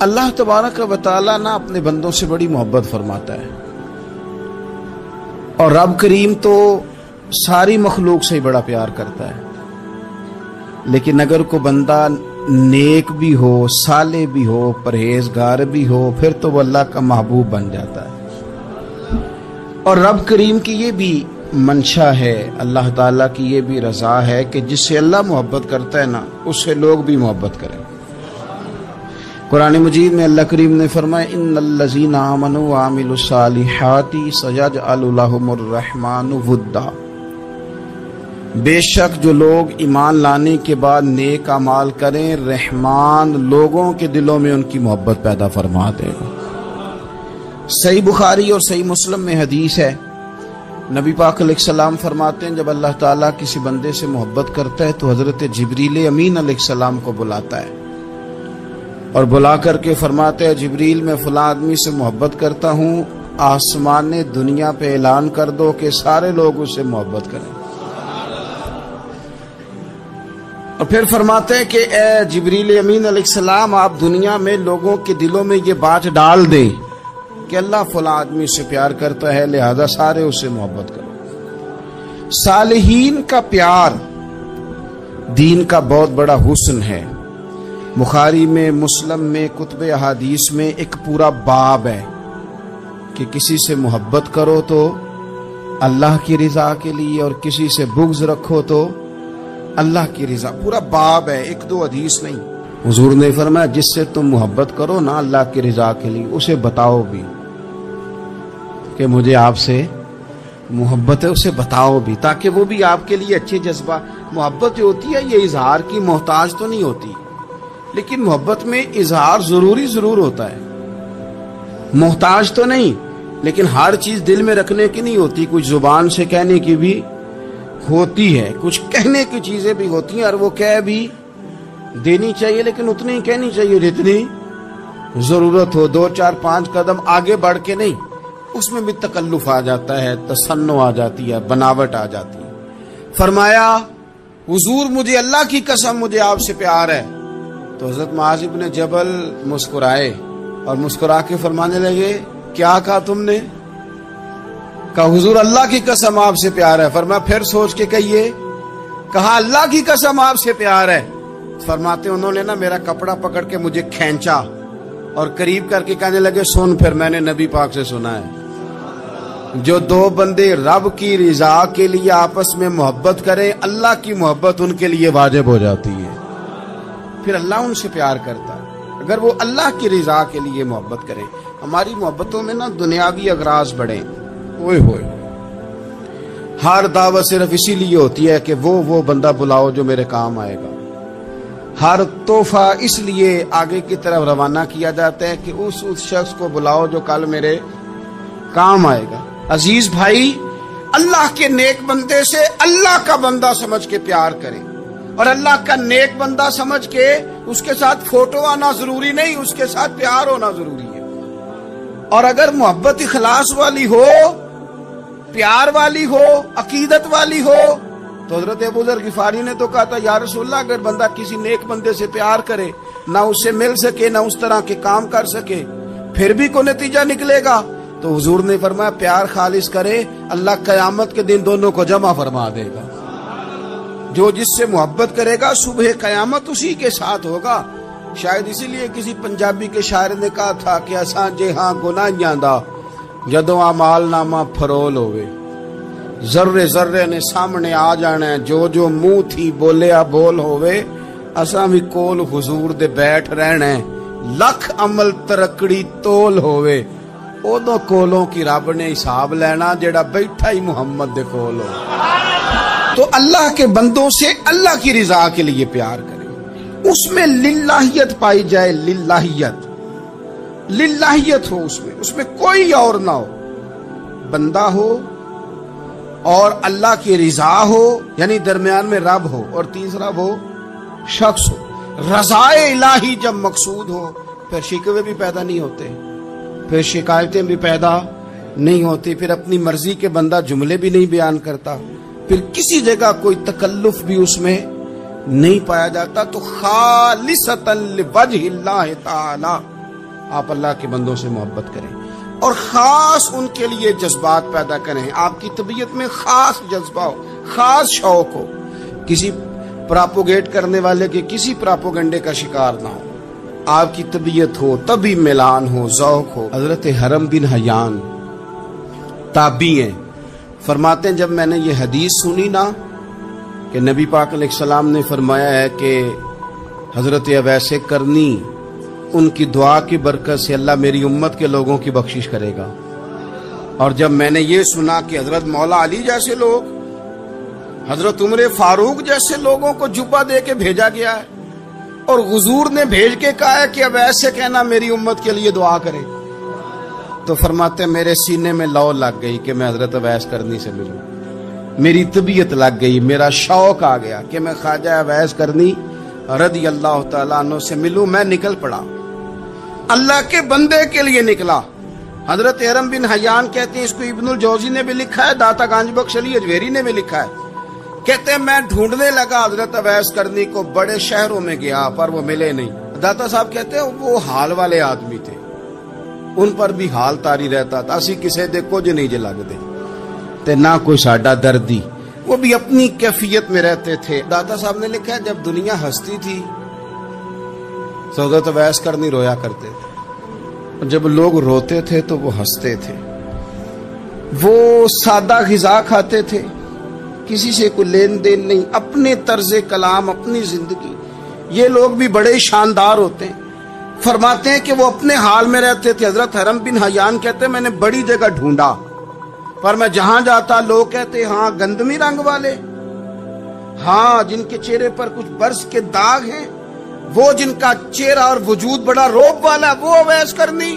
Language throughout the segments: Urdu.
اللہ تبارک و تعالیٰ نا اپنے بندوں سے بڑی محبت فرماتا ہے، اور رب کریم تو ساری مخلوق سے ہی بڑا پیار کرتا ہے، لیکن اگر کوئی بندہ نیک بھی ہو، صالح بھی ہو، پرہیزگار بھی ہو، پھر تو وہ اللہ کا محبوب بن جاتا ہے۔ اور رب کریم کی یہ بھی منشا ہے، اللہ تعالیٰ کی یہ بھی رضا ہے کہ جس سے اللہ محبت کرتا ہے نا، اس سے لوگ بھی محبت کریں۔ قرآن مجید میں اللہ کریم نے فرمایا ان الذین آمنوا وعملوا الصالحات سیجعل لهم الرحمن ودا، بے شک جو لوگ ایمان لانے کے بعد نیک اعمال کریں، رحمان لوگوں کے دلوں میں ان کی محبت پیدا فرما دے گا۔ صحیح بخاری اور صحیح مسلم میں حدیث ہے، نبی پاک علیہ السلام فرماتے ہیں جب اللہ تعالیٰ کسی بندے سے محبت کرتا ہے تو حضرت جبریل امین علیہ السلام کو بلاتا ہے، اور بلا کر کے فرماتے ہیں جبریل میں فلاں آدمی سے محبت کرتا ہوں، آسمان دنیا پہ اعلان کر دو کہ سارے لوگ اس سے محبت کریں۔ اور پھر فرماتے ہیں کہ اے جبریل امین علیہ السلام آپ دنیا میں لوگوں کے دلوں میں یہ بات ڈال دیں کہ اللہ فلاں آدمی سے پیار کرتا ہے، لہذا سارے اس سے محبت کرو۔ صالحین کا پیار دین کا بہت بڑا حسن ہے۔ بخاری میں، مسلم میں، کتب احادیث میں ایک پورا باب ہے کہ کسی سے محبت کرو تو اللہ کی رضا کے لیے، اور کسی سے بغض رکھو تو اللہ کی رضا۔ پورا باب ہے، ایک دو حدیث نہیں۔ حضور نے فرمایا جس سے تم محبت کرو نا اللہ کی رضا کے لیے، اسے بتاؤ بھی کہ مجھے آپ سے محبت ہے، اسے بتاؤ بھی تاکہ وہ بھی آپ کے لیے اچھے جذبہ۔ محبت جو ہوتی ہے یہ اظہار کی محتاج تو نہیں ہوتی، لیکن محبت میں اظہار ضرور ہوتا ہے، محتاج تو نہیں، لیکن ہر چیز دل میں رکھنے کی نہیں ہوتی، کچھ زبان سے کہنے کی بھی ہوتی ہے، کچھ کہنے کی چیزیں بھی ہوتی ہیں، اور وہ کہہ بھی دینی چاہیے، لیکن اتنی ہی کہنی چاہیے جتنی ضرورت ہو، 2 4 5 قدم آگے بڑھ کے نہیں، اس میں بھی تکلف آ جاتا ہے، تصنع آ جاتی ہے، بناوٹ آ جاتی ہے۔ فرمایا حضور مجھے اللہ کی قسم مجھے آپ سے پیار ہے، تو حضرت معاذ بن جبل مسکرائے اور مسکرا کے فرمانے لگے کیا کہا تم نے؟ کہا حضور اللہ کی قسم آپ سے پیار ہے۔ فرمایا پھر سوچ کے کہیے۔ کہا اللہ کی قسم آپ سے پیار ہے۔ فرماتے انہوں نے نا میرا کپڑا پکڑ کے مجھے کھینچا اور قریب کر کے کہنے لگے سن، پھر میں نے نبی پاک سے سنا ہے جو دو بندے رب کی رضا کے لیے آپس میں محبت کریں، اللہ کی محبت ان کے لیے واجب ہو جاتی ہے، پھر اللہ ان سے پیار کرتا ہے اگر وہ اللہ کی رضا کے لیے محبت کریں۔ ہماری محبتوں میں نا دنیاوی اغراض بڑھیں، اوئے ہوئے ہر دعوت صرف اسی لیے ہوتی ہے کہ وہ بندہ بلاؤ جو میرے کام آئے گا، ہر تحفہ اس لیے آگے کی طرف روانہ کیا جاتا ہے کہ اس شخص کو بلاؤ جو کل میرے کام آئے گا۔ عزیز بھائی، اللہ کے نیک بندے سے اللہ کا بندہ سمجھ کے پیار کریں، اور اللہ کا نیک بندہ سمجھ کے اس کے ساتھ فوٹو آنا ضروری نہیں، اس کے ساتھ پیار ہونا ضروری ہے۔ اور اگر محبت اخلاص والی ہو، پیار والی ہو، عقیدت والی ہو، تو حضرت ابو ذر غفاری نے تو کہا تھا یا رسول اللہ اگر بندہ کسی نیک بندے سے پیار کرے، نہ اس سے مل سکے، نہ اس طرح کے کام کر سکے، پھر بھی کوئی نتیجہ نکلے گا، تو حضور نے فرمایا پیار خالص کرے، اللہ قیامت کے دن دونوں کو جمع فرما دے گا۔ جو جس سے محبت کرے گا صبح قیامت اسی کے ساتھ ہوگا۔ شاید اسی لیے کسی پنجابی کے شاعر نے کہا تھا کہ اساں جے ہاں گناہیاں دا جدوں اعمال نامہ فرول ہوئے، ذرے ذرے نے سامنے آ جانا ہے، جو جو منہ تھی بولیا بول ہوئے، اساں بھی کول حضور دے بیٹھ رہنا ہے، لکھ عمل ترکڑی تول ہوئے، اودوں کولوں کی رب نے حساب لینا جیڑا بیٹھا ہی محمد دے کول ہو۔ تو اللہ کے بندوں سے اللہ کی رضا کے لیے پیار کریں، اس میں للہیت پائی جائے، للہیت ہو اس میں کوئی اور نہ ہو، بندہ ہو اور اللہ کی رضا ہو، یعنی درمیان میں رب ہو، اور تیسرا وہ شخص ہو۔ رضا الہی جب مقصود ہو پھر شکوے بھی پیدا نہیں ہوتے، پھر شکایتیں بھی پیدا نہیں ہوتی، پھر اپنی مرضی کے بندہ جملے بھی نہیں بیان کرتا، پھر کسی جگہ کوئی تکلف بھی اس میں نہیں پایا جاتا۔ تو خالصتاً لوجہ اللہ تعالی آپ اللہ کے بندوں سے محبت کریں اور خاص ان کے لیے جذبات پیدا کریں. آپ کی طبیعت میں خاص جذبہ ہو, خاص شوق ہو, کسی پراپوگیٹ کرنے والے کے کسی پراپوگنڈے کا شکار نہ ہو. آپ کی طبیعت ہو, طبی میلان ہو, ذوق ہو. حضرت حرم بن حیان تابعی ہیں, فرماتے ہیں جب میں نے یہ حدیث سنی نا کہ نبی پاک علیہ السلام نے فرمایا ہے کہ حضرت اویس کرنی ان کی دعا کی برکت سے اللہ میری امت کے لوگوں کی بخشش کرے گا, اور جب میں نے یہ سنا کہ حضرت مولا علی جیسے لوگ, حضرت عمر فاروق جیسے لوگوں کو جبہ دے کے بھیجا گیا ہے اور حضور نے بھیج کے کہا ہے کہ اویس سے کہنا میری امت کے لیے دعا کرے, تو فرماتے میرے سینے میں لو لگ گئی کہ میں حضرت اویس کرنی سے ملوں. میری طبیعت لگ گئی, میرا شوق آ گیا کہ میں خواجہ اویس کرنی رضی اللہ تعالیٰ عنہ سے ملوں. میں نکل پڑا, اللہ کے بندے کے لیے نکلا. حضرت حرم بن حیان کہتے ہیں, اس کو ابن الجوزی نے بھی لکھا ہے, داتا گنج بخش علی اجویری نے بھی لکھا ہے, کہتے ہیں میں ڈھونڈنے لگا حضرت اویس کرنی کو, بڑے شہروں میں گیا پر وہ ملے نہیں. داتا صاحب کہتے ہیں وہ حال والے آدمی تھے, ان پر بھی حال تاری رہتا تھا, اسی کسے دے کچھ نہیں جے لگ دے تے نہ کوئی ساڈا دردی, وہ بھی اپنی کیفیت میں رہتے تھے. داتا صاحب نے لکھا ہے جب دنیا ہستی تھی حضرت اویس کرنی رویا کرتے تھے, جب لوگ روتے تھے تو وہ ہنستے تھے. وہ سادہ غذا کھاتے تھے, کسی سے کوئی لین دین نہیں, اپنے طرز کلام, اپنی زندگی. یہ لوگ بھی بڑے شاندار ہوتے ہیں. فرماتے ہیں کہ وہ اپنے حال میں رہتے تھے. حضرت حرم بن حیان کہتے ہیں میں نے بڑی جگہ ڈھونڈا, پر میں جہاں جاتا لوگ کہتے ہاں گندمی رنگ والے, ہاں جن کے چہرے پر کچھ برس کے داغ ہیں, وہ جن کا چہرہ اور وجود بڑا روب والا, وہ اویس کرنی.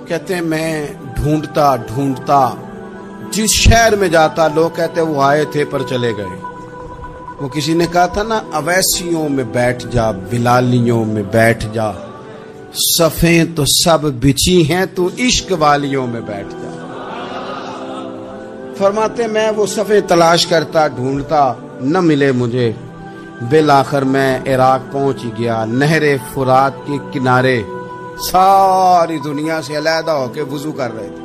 کہتے ہیں میں ڈھونڈتا ڈھونڈتا جس شہر میں جاتا لوگ کہتے وہ آئے تھے پر چلے گئے. وہ کسی نے کہا تھا نا, اویسیوں میں بیٹھ جا, بلالیوں میں بیٹھ جا, صفیں تو سب بچھی ہیں, تو عشق والیوں میں بیٹھ جا. فرماتے میں وہ صفیں تلاش کرتا ڈھونڈتا, نہ ملے مجھے. بالآخر میں عراق پہنچ گیا, نہر فرات کے کنارے ساری دنیا سے علیحدہ ہو کے وضو کر رہے تھے.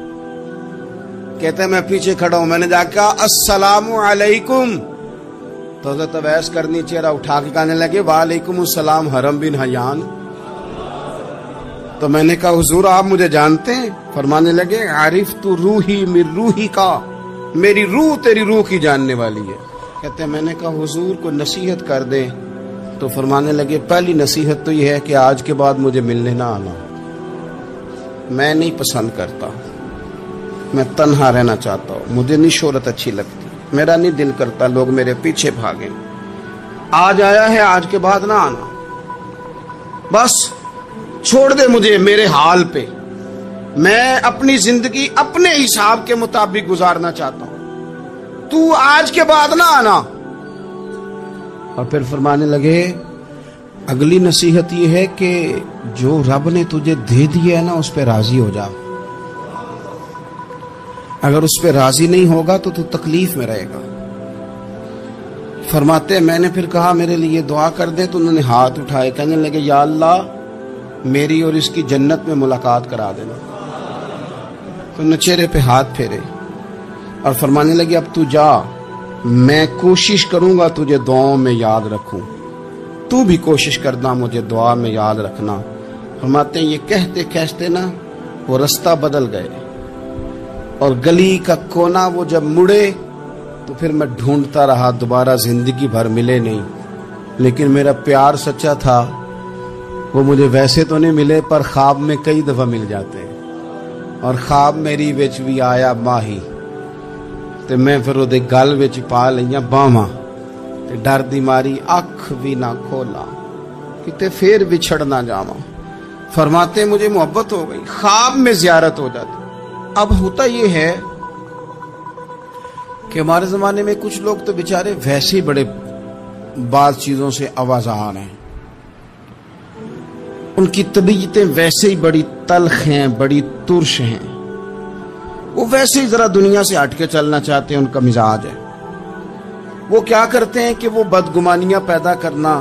کہتے ہیں میں پیچھے کھڑا ہوں, میں نے جا کے کہا السلام علیکم, تو حضرت اویس کرنی چہرہ اٹھا کے کہنے لگے وعلیکم السلام حرم بن حیان. تو میں نے کہا حضور آپ مجھے جانتے ہیں؟ فرمانے لگے عارف تو روحی من روحی کا, میری روح تیری روح کی جاننے والی ہے. کہتے ہیں میں نے کہا حضور کو نصیحت کر دیں. تو فرمانے لگے پہلی نصیحت تو یہ ہے کہ آج کے بعد مجھے ملنے نہ آنا, میں نہیں پسند کرتا, میں تنہا رہنا چاہتا ہوں, مجھے نہیں شہرت اچھی لگتی, میرا نہیں دل کرتا لوگ میرے پیچھے بھاگیں. آج آیا ہے, آج کے بعد نہ آنا, بس چھوڑ دے مجھے میرے حال پہ, میں اپنی زندگی اپنے حساب کے مطابق گزارنا چاہتا ہوں, تو آج کے بعد نہ آنا. اور پھر فرمانے لگے اگلی نصیحت یہ ہے کہ جو رب نے تجھے دے دیا ہے نا اس پہ راضی ہو جا, اگر اس پہ راضی نہیں ہوگا تو تکلیف میں رہے گا. فرماتے میں نے پھر کہا میرے لیے دعا کر دیں, تو انہوں نے ہاتھ اٹھائے, کہنے لگے یا اللہ میری اور اس کی جنت میں ملاقات کرا دینا. تو انہوں نے چہرے پہ ہاتھ پھیرے اور فرمانے لگے اب تو جا, میں کوشش کروں گا تجھے دعاؤں میں یاد رکھوں, تو بھی کوشش کرنا مجھے دعا میں یاد رکھنا. فرماتے ہیں یہ کہتے کہتے نا وہ رستہ بدل گئے, اور گلی کا کونا وہ جب مڑے تو پھر میں ڈھونڈتا رہا, دوبارہ زندگی بھر ملے نہیں, لیکن میرا پیار سچا تھا. وہ مجھے ویسے تو نہیں ملے پر خواب میں کئی دفعہ مل جاتے ہیں, اور خواب میری وچ بھی آیا ماہی, تے میں پھر وہ گل وچ پا لئیاں باواں, تے ڈر دی ماری اکھ بھی نہ کھولا کتے پھر بچھڑ نہ جاواں. فرماتے مجھے محبت ہو گئی, خواب میں زیارت ہو جاتی. اب ہوتا یہ ہے کہ ہمارے زمانے میں کچھ لوگ تو بیچارے ویسے ہی بڑے بعض چیزوں سے آوازار ہیں, ان کی طبیعتیں ویسے ہی بڑی تلخ ہیں, بڑی ترش ہیں, وہ ویسے ہی ذرا دنیا سے ہٹ کے چلنا چاہتے ہیں, ان کا مزاج ہے. وہ کیا کرتے ہیں کہ وہ بدگمانیاں پیدا کرنا,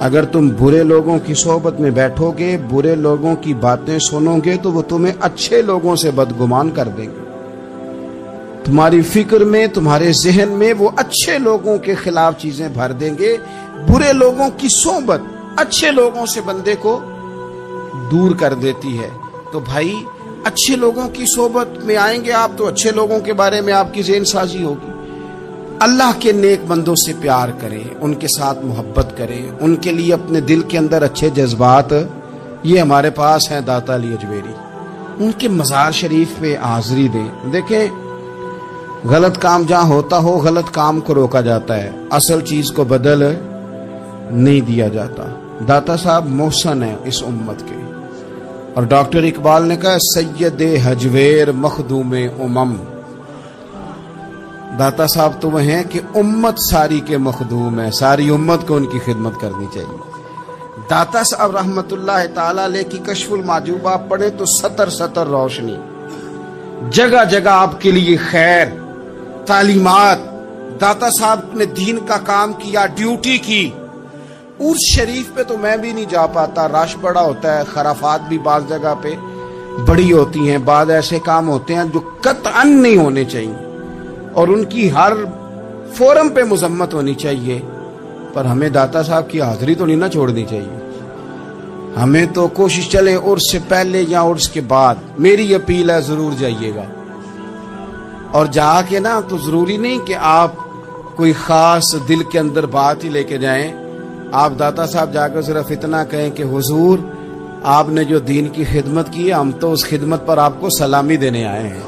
اگر تم برے لوگوں کی صحبت میں بیٹھو گے، برے لوگوں کی باتیں سنو گے تو وہ تمہیں اچھے لوگوں سے بدگمان کر دیں گے۔ تمہاری فکر میں، تمہارے ذہن میں وہ اچھے لوگوں کے خلاف چیزیں بھر دیں گے۔ برے لوگوں کی صحبت اچھے لوگوں سے بندے کو دور کر دیتی ہے۔ تو بھائی اچھے لوگوں کی صحبت میں آئیں گے آپ تو اچھے لوگوں کے بارے میں آپ کی ذہن سازی ہوگی۔ اللہ کے نیک بندوں سے پیار کریں، ان کے ساتھ محبت کریں، ان کے لیے اپنے دل کے اندر اچھے جذبات، یہ ہمارے پاس ہیں داتا علی اجمیری، ان کے مزار شریف پہ حاضری دیں۔ دیکھیں غلط کام جہاں ہوتا ہو غلط کام کو روکا جاتا ہے، اصل چیز کو بدل نہیں دیا جاتا۔ داتا صاحب محسن ہیں اس امت کے، اور ڈاکٹر اقبال نے کہا سید حجویر مخدوم امم۔ داتا صاحب تو وہ ہیں کہ امت ساری کے مخدوم ہے، ساری امت کو ان کی خدمت کرنی چاہیے۔ داتا صاحب رحمت اللہ تعالی علیہ کی کشف المعجوبہ آپ پڑھیں تو سطر سطر روشنی، جگہ جگہ آپ کے لیے خیر، تعلیمات۔ داتا صاحب نے دین کا کام کیا، ڈیوٹی کی۔ عرس شریف پہ تو میں بھی نہیں جا پاتا، رش بڑا ہوتا ہے، خرافات بھی بعض جگہ پہ بڑی ہوتی ہیں، بعض ایسے کام ہوتے ہیں جو قطعاً نہیں ہونے چاہیے اور ان کی ہر فورم پہ مذمت ہونی چاہیے، پر ہمیں داتا صاحب کی حاضری تو نہیں نہ چھوڑنی چاہیے۔ ہمیں تو کوشش چلے عرس سے پہلے یا عرس کے بعد، میری اپیل ہے ضرور جائیے گا، اور جا کے نا تو ضروری نہیں کہ آپ کوئی خاص دل کے اندر بات ہی لے کے جائیں۔ آپ داتا صاحب جا کر صرف اتنا کہیں کہ حضور آپ نے جو دین کی خدمت کی ہے، ہم تو اس خدمت پر آپ کو سلامی دینے آئے ہیں،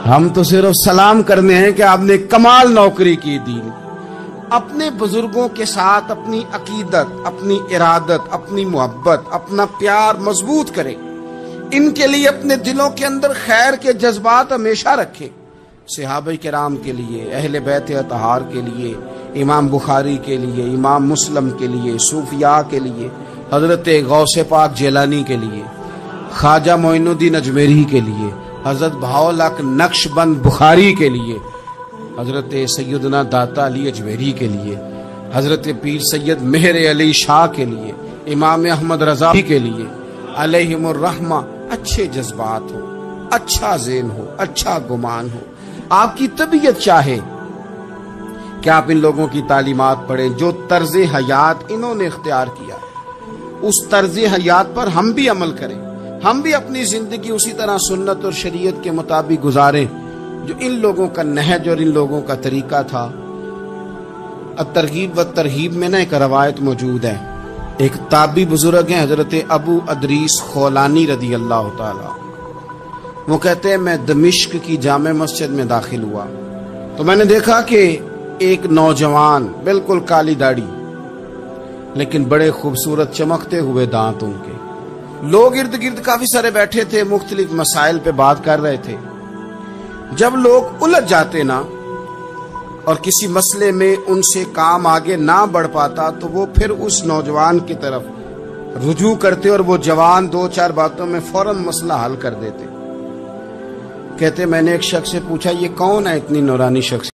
ہم تو صرف سلام کرنے ہیں کہ آپ نے کمال نوکری کی دین۔ اپنے بزرگوں کے ساتھ اپنی عقیدت، اپنی ارادت، اپنی محبت، اپنا پیار مضبوط کریں، ان کے لیے اپنے دلوں کے اندر خیر کے جذبات ہمیشہ رکھیں۔ صحابہ کرام کے لیے، اہل بیت اطہار کے لیے، امام بخاری کے لیے، امام مسلم کے لیے، صوفیاء کے لیے، حضرت غوث پاک جیلانی کے لیے، خواجہ معین الدین اجمیری کے لیے، حضرت بہاؤالحق نقش بند بخاری کے لیے، حضرت سیدنا داتا علی اجمیری کے لیے، حضرت پیر سید مہر علی شاہ کے لیے، امام احمد رضا کے لیے، علیہم الرحمہ۔ اچھے جذبات ہو، اچھا ذہن ہو، اچھا گمان ہو، آپ کی طبیعت چاہے کہ آپ ان لوگوں کی تعلیمات پڑھیں، جو طرز حیات انہوں نے اختیار کیا اس طرز حیات پر ہم بھی عمل کریں، ہم بھی اپنی زندگی اسی طرح سنت اور شریعت کے مطابق گزاریں جو ان لوگوں کا نہج اور ان لوگوں کا طریقہ تھا۔ الترغیب والترہیب میں نا ایک روایت موجود ہے، ایک تابعی بزرگ ہیں حضرت ابو ادریس خولانی رضی اللہ تعالی، وہ کہتے ہیں میں دمشق کی جامع مسجد میں داخل ہوا تو میں نے دیکھا کہ ایک نوجوان، بالکل کالی داڑھی لیکن بڑے خوبصورت چمکتے ہوئے دانت ان کے، لوگ ارد گرد کافی سارے بیٹھے تھے، مختلف مسائل پہ بات کر رہے تھے۔ جب لوگ الجھ جاتے نا اور کسی مسئلے میں ان سے کام آگے نہ بڑھ پاتا تو وہ پھر اس نوجوان کی طرف رجوع کرتے اور وہ جوان دو چار باتوں میں فوراً مسئلہ حل کر دیتے۔ کہتے میں نے ایک شخص سے پوچھا یہ کون ہے اتنی نورانی شخص؟